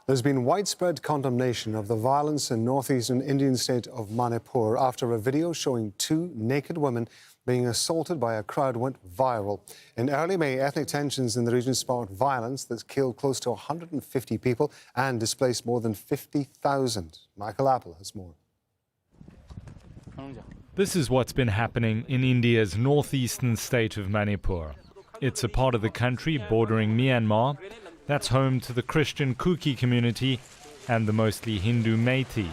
There's been widespread condemnation of the violence in northeastern Indian state of Manipur after a video showing two naked women being assaulted by a crowd went viral. In early May, ethnic tensions in the region sparked violence that's killed close to 150 people and displaced more than 50,000. Michael Appel has more. This is what's been happening in India's northeastern state of Manipur. It's a part of the country bordering Myanmar that's home to the Christian Kuki community and the mostly Hindu Meitei.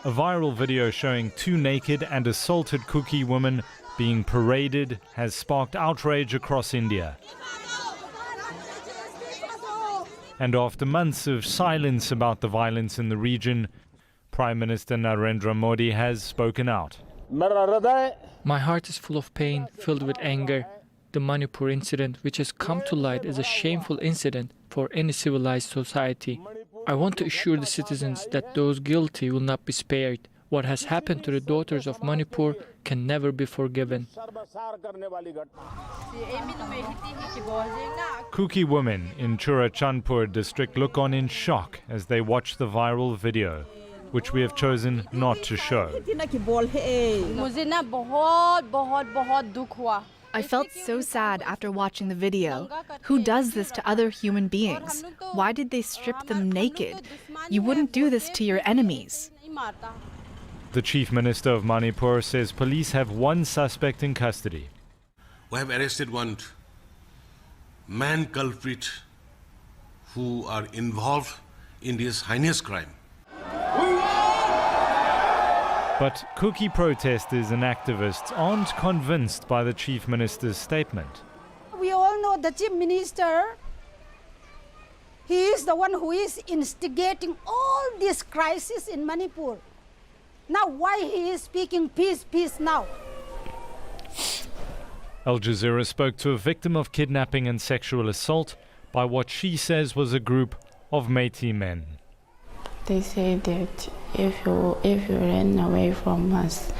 A viral video showing two naked and assaulted Kuki women being paraded has sparked outrage across India. And after months of silence about the violence in the region, Prime Minister Narendra Modi has spoken out. My heart is full of pain, filled with anger. The Manipur incident, which has come to light, is a shameful incident for any civilized society. I want to assure the citizens that those guilty will not be spared. What has happened to the daughters of Manipur can never be forgiven. Kuki women in Churachandpur district look on in shock as they watch the viral video, which we have chosen not to show. I felt so sad after watching the video. Who does this to other human beings? Why did they strip them naked? You wouldn't do this to your enemies. The Chief Minister of Manipur says police have one suspect in custody. We have arrested one man culprit who are involved in this heinous crime. But Kuki protesters and activists aren't convinced by the Chief Minister's statement. We all know the Chief Minister, he is the one who is instigating all this crisis in Manipur. Now why he is speaking peace, peace now? Al Jazeera spoke to a victim of kidnapping and sexual assault by what she says was a group of Meitei men. They say that if you run away from us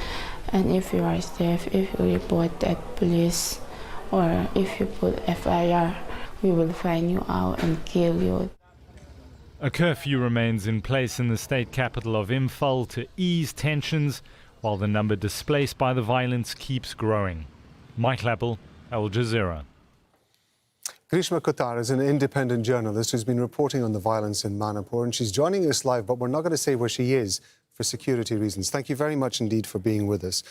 and if you are safe, if you report at police or if you put FIR, we will find you out and kill you. A curfew remains in place in the state capital of Imphal to ease tensions while the number displaced by the violence keeps growing. Michael Appel, Al Jazeera. Grishma Kothar is an independent journalist who's been reporting on the violence in Manipur, and she's joining us live, but we're not going to say where she is for security reasons. Thank you very much indeed for being with us.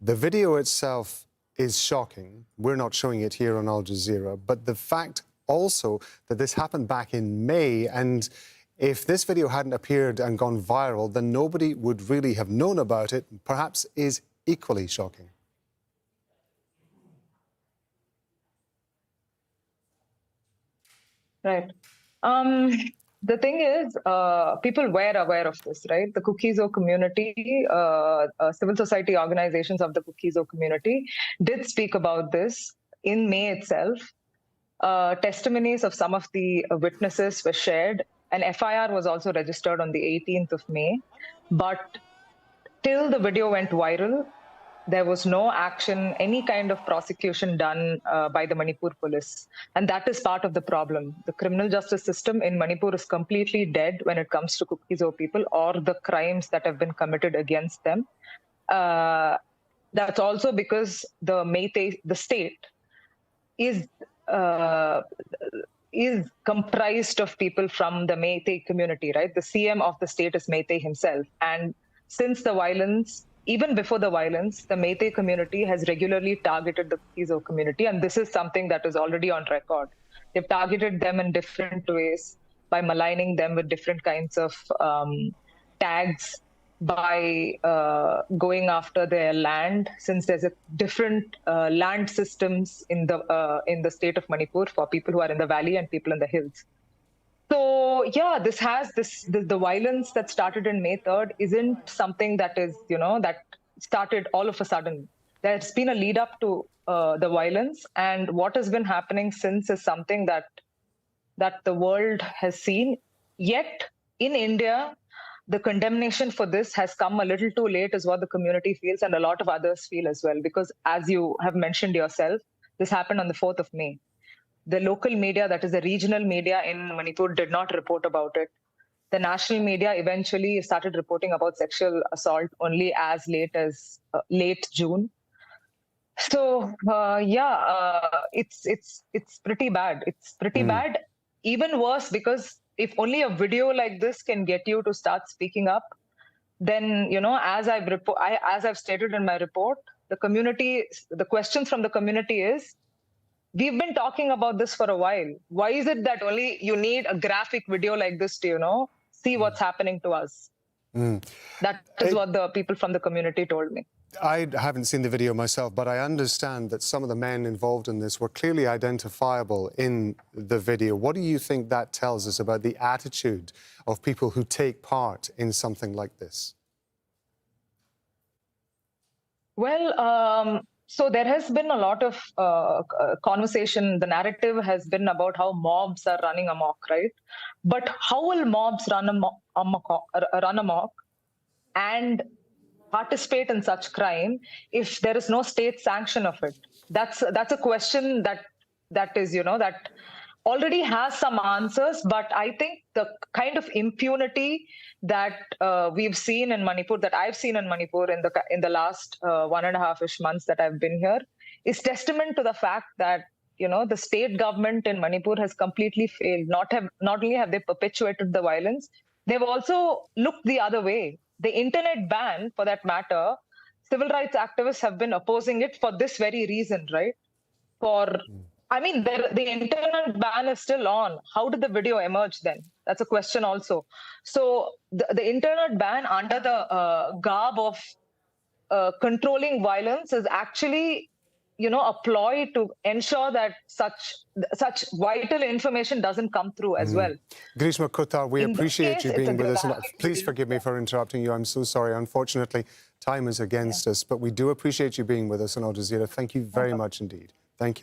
The video itself is shocking. We're not showing it here on Al Jazeera, but the fact also that this happened back in May, and if this video hadn't appeared and gone viral, then nobody would really have known about it, perhaps is equally shocking. Right. The thing is, people were aware of this, right? The Kukizo community, civil society organizations of the Kukizo community did speak about this in May itself. Testimonies of some of the witnesses were shared. An FIR was also registered on the 18th of May. But till the video went viral, there was no action, any kind of prosecution done by the Manipur police. And that is part of the problem. The criminal justice system in Manipur is completely dead when it comes to Kukizo people or the crimes that have been committed against them. That's also because the Meitei, the state, is comprised of people from the Meitei community, right? The CM of the state is Meitei himself. And since the violence, even before the violence, the Meitei community has regularly targeted the Kukizo community, and this is something that is already on record. They've targeted them in different ways by maligning them with different kinds of tags, by going after their land, since there's a different land systems in the state of Manipur for people who are in the valley and people in the hills. So yeah, the violence that started in May 3rd isn't something that is, that started all of a sudden. There's been a lead up to the violence, and what has been happening since is something that the world has seen. Yet in India, the condemnation for this has come a little too late, is what the community feels, and a lot of others feel as well, because as you have mentioned yourself, this happened on the 4th of May. The local media, that is the regional media in Manipur, did not report about it. The national media eventually started reporting about sexual assault only as late as late June. So it's pretty bad. It's pretty bad. Even worse, because if only a video like this can get you to start speaking up, then as I've stated in my report, the questions from the community is, we've been talking about this for a while. Why is it that only you need a graphic video like this to see what's happening to us? That is what the people from the community told me. I haven't seen the video myself, but I understand that some of the men involved in this were clearly identifiable in the video. What do you think that tells us about the attitude of people who take part in something like this? Well, so there has been a lot of conversation. The narrative has been about how mobs are running amok, right? But how will mobs run amok and participate in such crime if there is no state sanction of it? That's a question that already has some answers, but I think the kind of impunity that we've seen in Manipur, that I've seen in Manipur in the last 1.5-ish months that I've been here, is testament to the fact that the state government in Manipur has completely failed. Not only have they perpetuated the violence, they've also looked the other way. The internet ban, for that matter, civil rights activists have been opposing it for this very reason, right? The internet ban is still on. How did the video emerge then? That's a question also. So the internet ban, under the garb of controlling violence, is actually a ploy to ensure that such vital information doesn't come through as well. Grishma Kothar, we appreciate you being with us. Please forgive me for interrupting you. I'm so sorry. Unfortunately, time is against us, but we do appreciate you being with us on Al Jazeera. Thank you very much indeed. Thank you.